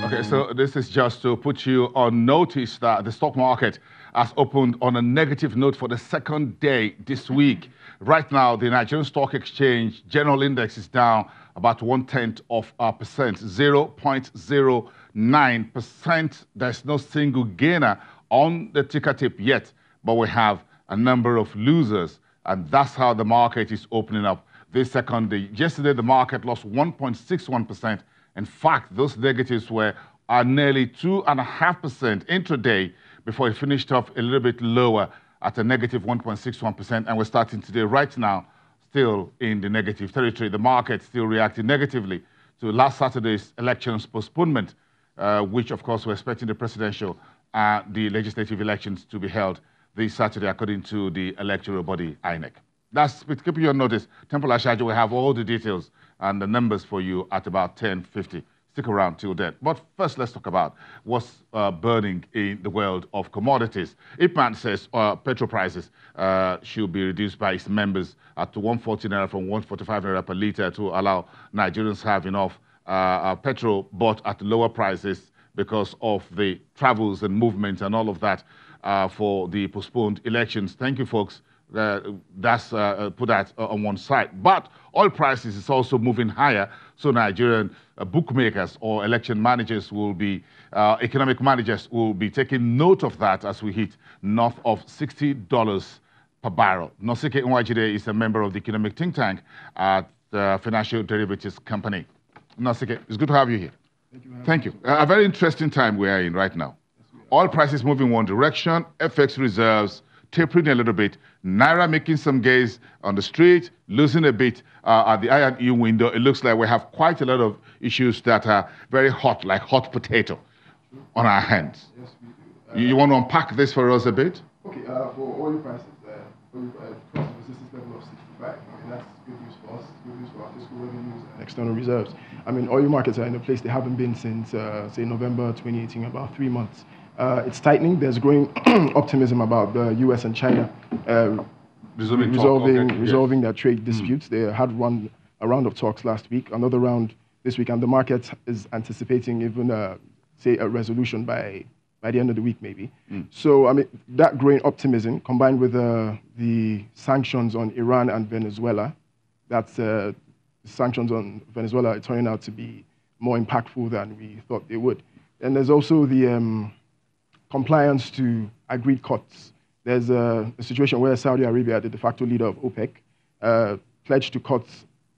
Okay, so this is just to put you on notice that the stock market has opened on a negative note for the second day this week. Right now, the Nigerian Stock Exchange General Index is down about 0.1%, 0.09%. There's no single gainer on the ticker tape yet, but we have a number of losers, and that's how the market is opening up this second day. Yesterday, the market lost 1.61%. In fact, those negatives were nearly 2.5% intraday before it finished off a little bit lower at a negative 1.61%. And we're starting today, right now, still in the negative territory. The market still reacting negatively to last Saturday's elections postponement, which, of course, we're expecting the presidential and the legislative elections to be held this Saturday, according to the electoral body, INEC. That's keeping you on notice. Temple Ashaji will have all the details and the numbers for you at about 10:50. Stick around till then. But first, let's talk about what's burning in the world of commodities. IPMAN says petrol prices should be reduced by its members to 140 naira from 145 naira per litre to allow Nigerians have enough petrol bought at lower prices because of the travels and movements and all of that for the postponed elections. Thank you, folks. That's put that on one side. But oil prices is also moving higher, so Nigerian bookmakers or election managers will be, economic managers will be taking note of that as we hit north of $60 per barrel. Nosike Nwajide is a member of the economic think tank at the Financial Derivatives Company. Nosike, it's good to have you here. Thank you. A very interesting time we are in right now. Oil prices moving one direction, FX reserves tapering a little bit, Naira making some gains on the street, losing a bit at the I&E window. It looks like we have quite a lot of issues that are very hot, like hot potato, on our hands. Yes, we do. You want to unpack this for us a bit? Okay, for oil prices, cost resistance level of 65. I mean, that's good news for us, good news for our fiscal revenues and external reserves. I mean, oil markets are in a place they haven't been since, say, November 2018, about 3 months. It's tightening. There's growing optimism about the U.S. and China resolving their trade disputes. They had a round of talks last week, another round this week, and the market is anticipating even, say, a resolution by the end of the week, maybe. So, I mean, that growing optimism, combined with the sanctions on Iran and Venezuela, that's sanctions on Venezuela are turning out to be more impactful than we thought they would. And there's also the compliance to agreed cuts. There's a situation where Saudi Arabia, the de facto leader of OPEC, pledged to cut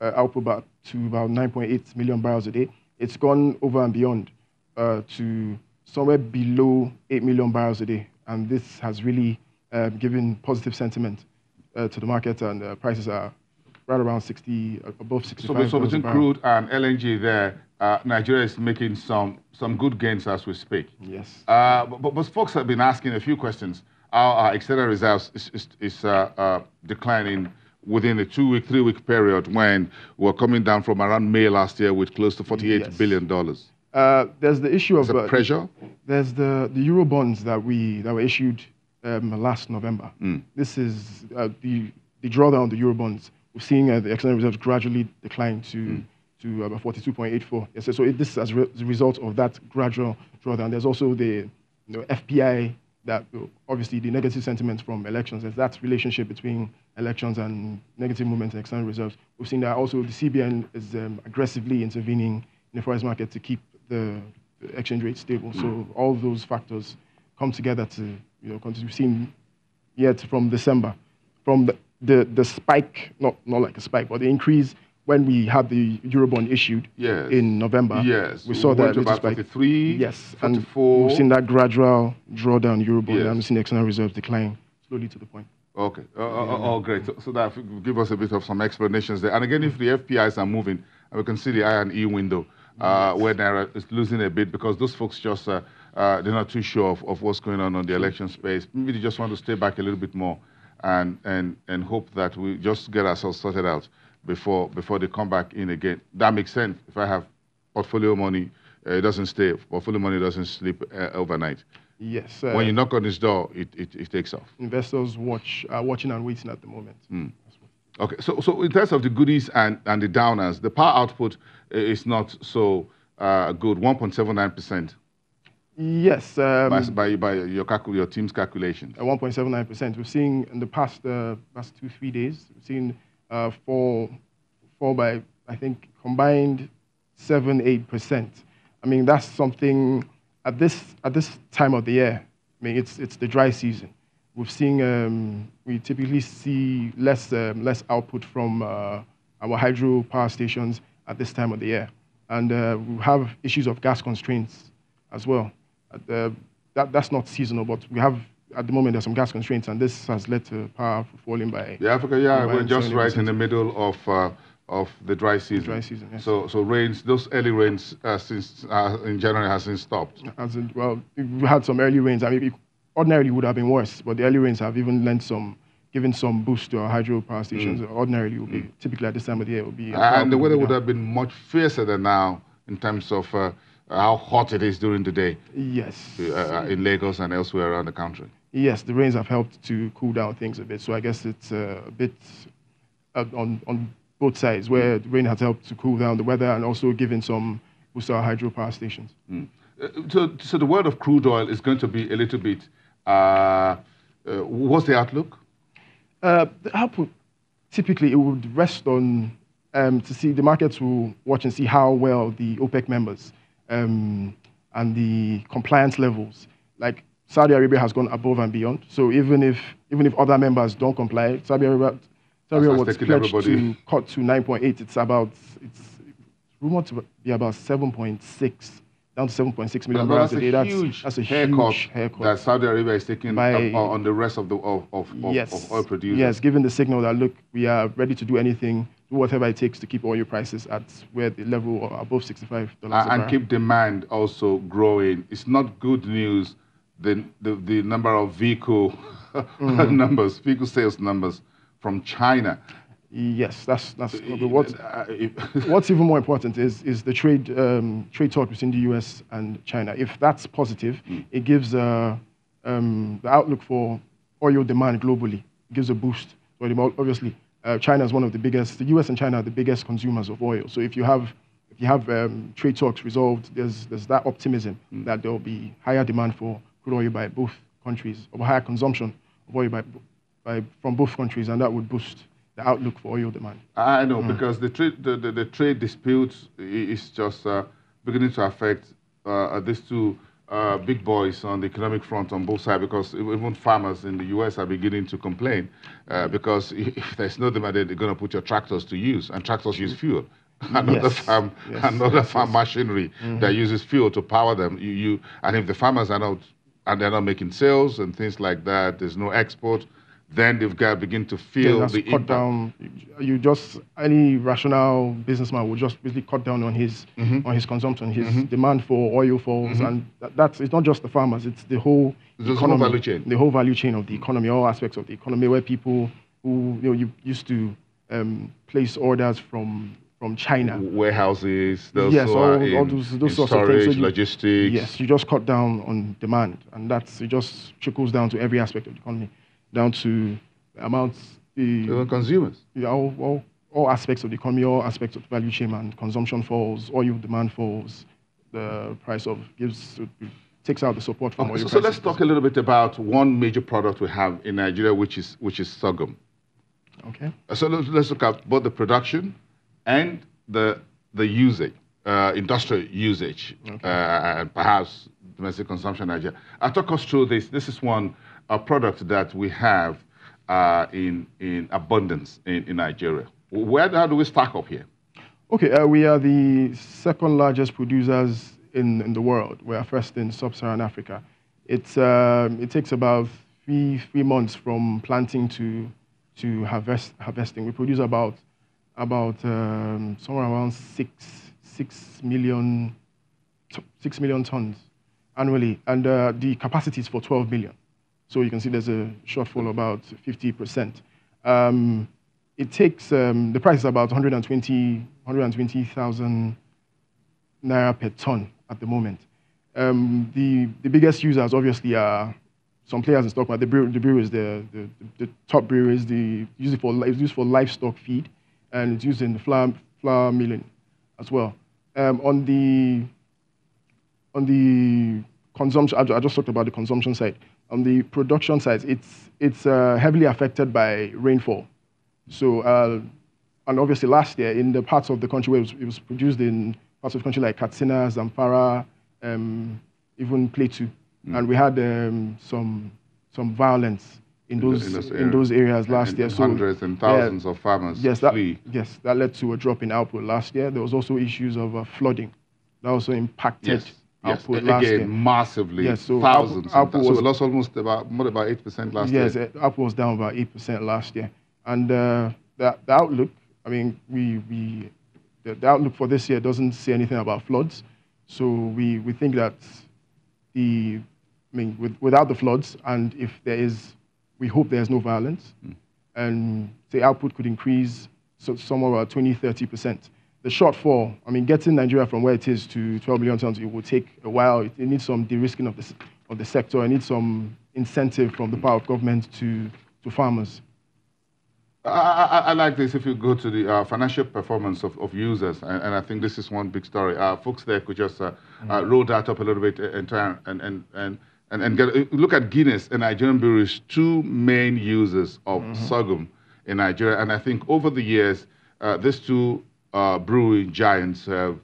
output to about 9.8 million barrels a day. It's gone over and beyond to somewhere below 8 million barrels a day. And this has really given positive sentiment to the market, and prices are right around 60, above 65. So between crude and LNG there, Nigeria is making some good gains as we speak. Yes. But folks have been asking a few questions. Our external reserves is declining within a 2-week, 3-week period when we're coming down from around May last year with close to $48 billion. There's the issue of pressure. There's the Euro bonds that were issued last November. This is the drawdown on the Euro bonds. We're seeing the external reserves gradually decline to about 42.84. Yes, so this is as a result of that gradual drawdown. There's also the FPI, that obviously the negative sentiment from elections. There's that relationship between elections and negative movement in external reserves. We've seen that also the CBN is aggressively intervening in the forex market to keep the exchange rate stable. So all those factors come together to continue. We've seen yet from December, from the spike, not like a spike, but the increase when we had the Eurobond issued in November. Yes. We saw that about 43, yes, 44. And we've seen that gradual drawdown Eurobond, and we've seen the external reserves decline slowly to the point. Okay. Great. So that will give us a bit of some explanations there. And again, if the FPIs are moving, we can see the I&E window where Naira is losing a bit because those folks just they're not too sure of what's going on the election space. Maybe they just want to stay back a little bit more and hope that we just get ourselves sorted out before they come back in again. That makes sense. If I have portfolio money, it doesn't stay. Portfolio money doesn't sleep overnight. Yes. When you knock on his door, it takes off. Investors are watching and waiting at the moment. Okay, so in terms of the goodies and the downers, the power output is not so good, 1.79%. Yes. By your team's calculations. 1.79%. We're seeing in the past 2-3 days, we've seen fall by, I think, combined 7-8%. I mean, that's something at this time of the year. I mean, it's the dry season. We've seen we typically see less output from our hydro power stations at this time of the year, and we have issues of gas constraints as well. That's not seasonal, but we have at the moment there's some gas constraints, and this has led to power falling by. Yeah, Africa. Yeah, we're just right in the middle of the dry season. Dry season, yes. So rains, those early rains since in January has since stopped. Well, we had some early rains. I mean, ordinarily would have been worse, but the early rains have even given some boost to our hydro power stations. Ordinarily would be typically at this time of the year would be. And the weather would have been much fiercer than now in terms of how hot it is during the day. Yes. In Lagos and elsewhere around the country. Yes, the rains have helped to cool down things a bit. So I guess it's a bit on both sides, where the rain has helped to cool down the weather and also given some boost to our hydro power stations. So the world of crude oil is going to be a little bit. What's the outlook? The output, typically, it would rest on to see the markets will watch and see how well the OPEC members and the compliance levels, like Saudi Arabia has gone above and beyond. So even if other members don't comply, Saudi Arabia was pledged to cut to 9.8. It's rumored to be about 7.6. Down to 7.6 million barrels a day. That's a huge haircut that Saudi Arabia is taking on the rest of the of oil producers. Yes, given the signal that look, we are ready to do anything, do whatever it takes to keep oil prices at where the level or above $65 a barrel. And keep demand also growing. It's not good news. The number of vehicle numbers, vehicle sales numbers from China. Yes, that's what's even more important is the trade talk between the U.S. and China. If that's positive, it gives the outlook for oil demand globally. It gives a boost. Obviously, China is one of the biggest. The U.S. and China are the biggest consumers of oil. So if you have trade talks resolved, there's that optimism that there will be higher demand for crude oil by both countries, or higher consumption of oil from both countries, and that would boost the outlook for oil demand. I know, because the trade disputes is just beginning to affect these two big boys on the economic front on both sides, because even farmers in the U.S. are beginning to complain because if there's no demand, they're going to put your tractors to use, and tractors use fuel. Another farm machinery that uses fuel to power them. And if the farmers are not, and they're not making sales and things like that, there's no export, then they've got to begin to feel the impact. Down. Any rational businessman will just really cut down on his consumption. His demand for oil falls, and it's not just the farmers; it's the whole economy, value chain. The whole value chain of the economy, all aspects of the economy, where people who you used to place orders from China, warehouses, all those sorts of things. So logistics. Yes, you just cut down on demand, and it just trickles down to every aspect of the economy. Down to amounts, consumers. All aspects of the economy, all aspects of the value chain, and consumption falls, oil demand falls, the price takes out the support from oil. So let's talk a little bit about one major product we have in Nigeria, which is sorghum. Okay. So let's look at both the production and the usage, industrial usage, and perhaps domestic consumption in Nigeria. Talk us through this. This is a product that we have in abundance in Nigeria. How do we stack up here? Okay, we are the second largest producers in the world. We are first in sub-Saharan Africa. It takes about three months from planting to harvesting. We produce about somewhere around 6 million tons annually, and the capacity is for 12 million. So you can see there's a shortfall about 50%. It takes the price is about 120,000 naira per ton at the moment. The biggest users obviously are some players in stock market. The breweries, the top breweries, it's used for livestock feed, and it's used in the flour milling as well. On the consumption, I just talked about the consumption side. On the production side, it's heavily affected by rainfall. So, and obviously last year, in the parts of the country where it was produced in parts of the country like Katsina, Zamfara, even Plateau, and we had some violence in those areas last year. So hundreds and thousands of farmers flee. Yes, that led to a drop in output last year. There was also issues of flooding that also impacted output last year. Massively. Yes, so thousands. Output so we lost almost about 8% last year. Yes, output was down about 8% last year. And the outlook, I mean, the outlook for this year doesn't say anything about floods. So we think that without the floods, and if there is, we hope there's no violence, and the output could increase somewhere about 20–30%. The shortfall, I mean, getting Nigeria from where it is to 12 million tons, it will take a while. It needs some de-risking of the sector. It needs some incentive from the power of government to farmers. I like this. If you go to the financial performance of users, and I think this is one big story. Folks there could just roll that up a little bit and try and look at Guinness and Nigerian breweries, two main users of sorghum in Nigeria. And I think over the years, these two brewing giants have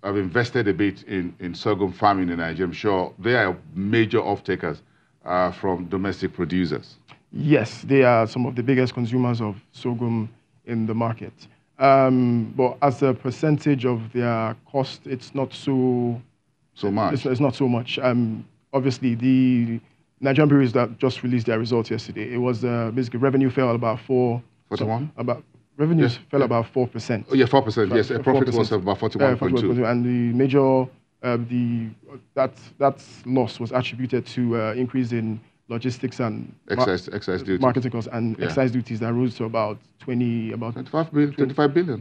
invested a bit in sorghum farming in Nigeria. I'm sure they are major off-takers from domestic producers. Yes, they are some of the biggest consumers of sorghum in the market. But as a percentage of their cost, it's not so much. It's not so much. Obviously, the Nigerian breweries that just released their results yesterday, it was basically revenue fell about 41. Revenues fell about 4%. Oh, yeah, 4%. Yes, profit was about 41.2. And the major that loss was attributed to increase in logistics and excise duties, marketing costs, and excise duties that rose to about 25 billion. 25 that's billion.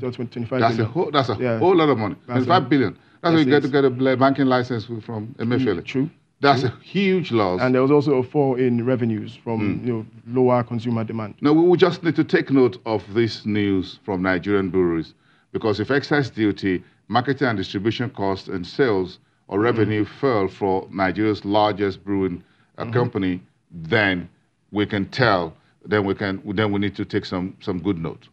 That's a whole lot of money. 25 billion. That's what you get to get a banking license from Emefiele. True. That's a huge loss. And there was also a fall in revenues from lower consumer demand. No, we just need to take note of this news from Nigerian breweries, because if excise duty, marketing and distribution costs, and sales or revenue fell for Nigeria's largest brewing company, then we can tell. Then we need to take some good note.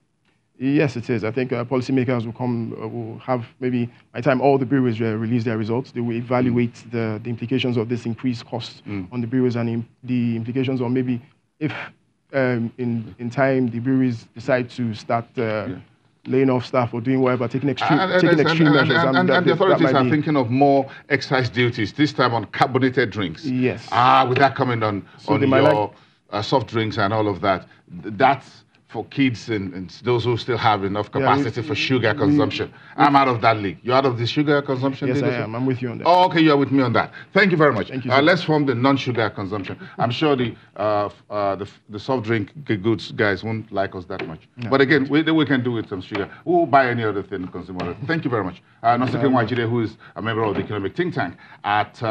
Yes, it is. I think policymakers will have, maybe by the time all the breweries release their results, they will evaluate the implications of this increased cost on the breweries, and the implications on maybe if in time the breweries decide to start laying off staff or doing whatever, taking extreme measures. And the authorities are thinking of more excise duties, this time on carbonated drinks. Yes. With that coming on your soft drinks and all of that. That's for kids and those who still have enough capacity for sugar consumption. I'm out of that league. You're out of the sugar consumption? Yes, I am. I'm with you on that. Oh, okay, you're with me on that. Thank you very much. Thank you. Let's form the non-sugar consumption. I'm sure the soft drink goods guys won't like us that much. No. But again, we can do with some sugar. We'll buy any other thing, consumer. Thank you very much. Nosike Nwajide, who is a member of the economic think tank at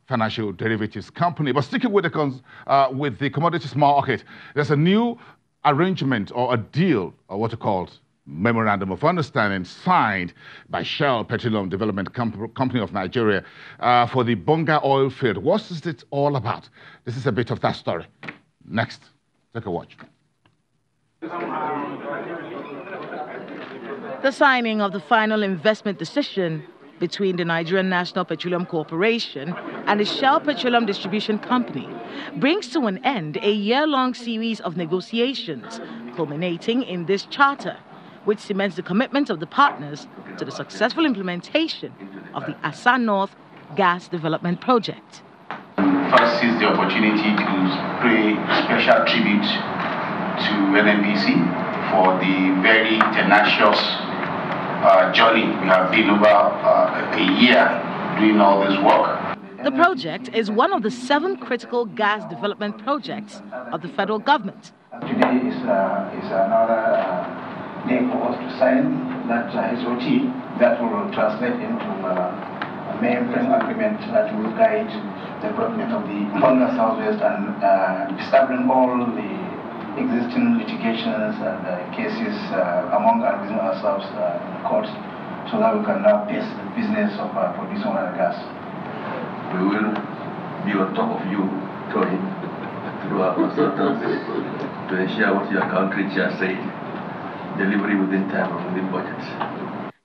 Financial Derivatives Company. But sticking with the commodities market, there's a new arrangement or a deal, or what are called memorandum of understanding, signed by Shell Petroleum Development Company of Nigeria for the Bonga oil field. What is it all about? This is a bit of that story. Next, take a watch. The signing of the final investment decision between the Nigerian National Petroleum Corporation and the Shell Petroleum Distribution Company brings to an end a year-long series of negotiations, culminating in this charter, which cements the commitment of the partners to the successful implementation of the Asa North Gas Development Project. First seize the opportunity to pay special tribute to NNPC for the very tenacious journey. We have been over a year doing all this work. The project is one of the 7 critical gas development projects of the federal government. Today is another day for us to sign that HOT that will translate into a main framework agreement that will guide the development of the Bonga Southwest and establishing all the existing litigations and cases among our ourselves in the courts so that we can now face the business of producing oil and gas. We will be on top of you, Tony, through our consultants to ensure what your country chair said, delivery within time and within budget.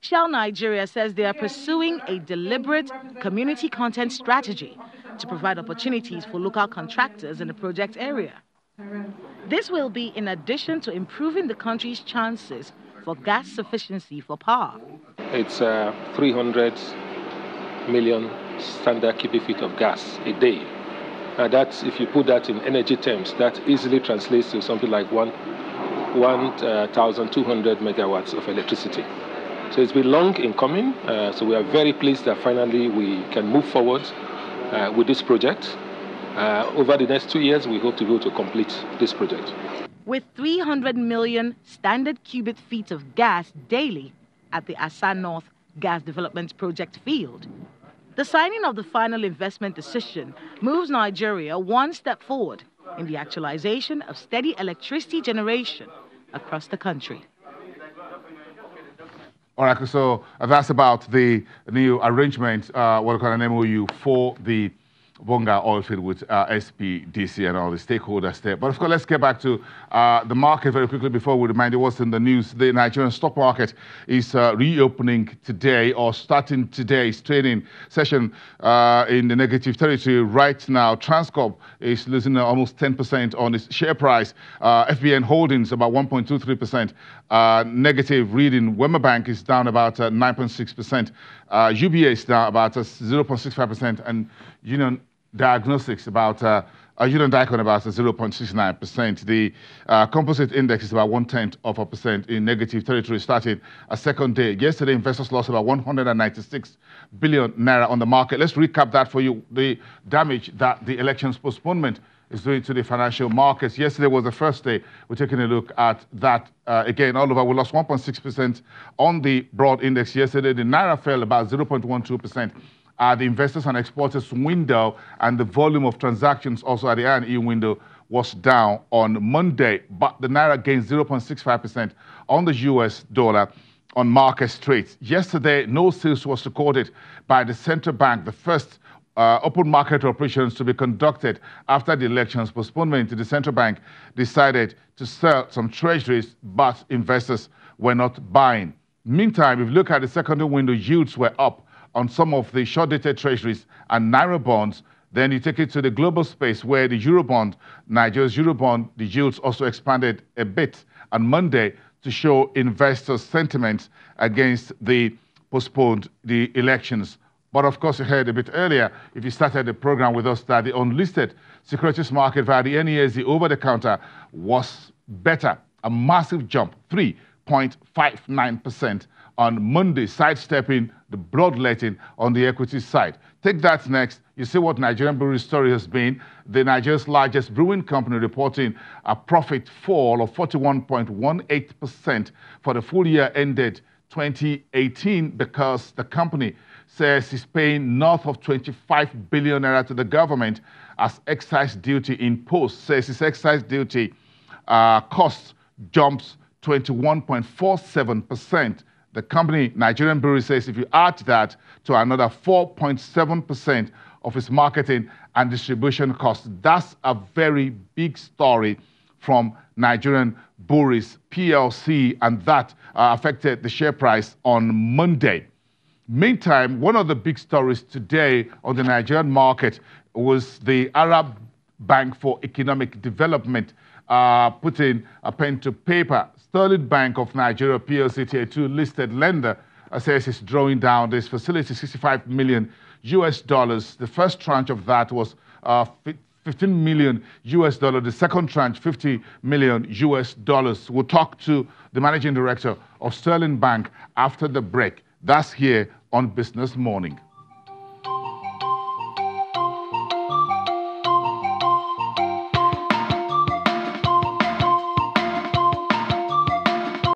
Shell Nigeria says they are pursuing a deliberate community content strategy to provide opportunities for local contractors in the project area. This will be in addition to improving the country's chances for gas sufficiency for power. It's 300 million standard cubic feet of gas a day. That's, if you put that in energy terms, that easily translates to something like 1,200 megawatts of electricity. So it's been long in coming, so we are very pleased that finally we can move forward with this project. Over the next 2 years, we hope to be able to complete this project. With 300 million standard cubic feet of gas daily at the Asa North Gas Development Project field, the signing of the final investment decision moves Nigeria one step forward in the actualization of steady electricity generation across the country. All right, so that's about the new arrangement, what we call an MOU for the Bonga oil field with SPDC and all the stakeholders there. But of course, let's get back to the market very quickly before we remind you what's in the news. The Nigerian stock market is reopening today, or starting today's trading session in the negative territory right now. Transcorp is losing almost 10% on its share price. FBN Holdings about 1.23%. Negative reading. Wema Bank is down about 9.6%. UBA is down about 0.65%, and Union Diagnostics about Union Dicon about 0.69%. The composite index is about 0.1% in negative territory, starting a second day. Yesterday, investors lost about 196 billion naira on the market. Let's recap that for you. The damage that the elections postponement is doing to the financial markets. Yesterday was the first day. We're taking a look at that again. All over, we lost 1.6% on the broad index yesterday. The Naira fell about 0.12%. The investors and exporters window and the volume of transactions also at the I&E window was down on Monday, but the Naira gained 0.65% on the US dollar on market trades. Yesterday, no sales was recorded by the central bank, the first open market operations to be conducted after the elections postponement. The central bank decided to sell some treasuries, but investors were not buying. Meantime, if you look at the secondary window, yields were up on some of the short-dated treasuries and Naira bonds. Then you take it to the global space where the Eurobond, Nigeria's Eurobond, the yields also expanded a bit on Monday to show investors' sentiments against the postponed the elections. But of course, you heard a bit earlier, if you started the program with us, that the unlisted securities market via the NESD over-the-counter was better, a massive jump, 3.59% on Monday, sidestepping the bloodletting on the equity side. Take that next. You see what Nigerian brewery story has been. The Nigeria's largest brewing company reporting a profit fall of 41.18% for the full year ended 2018 because the company says it's paying north of 25 billion naira to the government as excise duty imposed. Says its excise duty cost jumps 21.47%. The company, Nigerian Brewery, says if you add that to another 4.7% of its marketing and distribution costs, that's a very big story from Nigerian Breweries PLC, and that affected the share price on Monday. Meantime, one of the big stories today on the Nigerian market was the Arab Bank for Economic Development putting a pen to paper. Sterling Bank of Nigeria PLC, Tier 2 listed lender, says it's drawing down this facility, $65 million. The first tranche of that was $15 million. The second tranche, $50 million. We'll talk to the managing director of Sterling Bank after the break. That's here on Business Morning.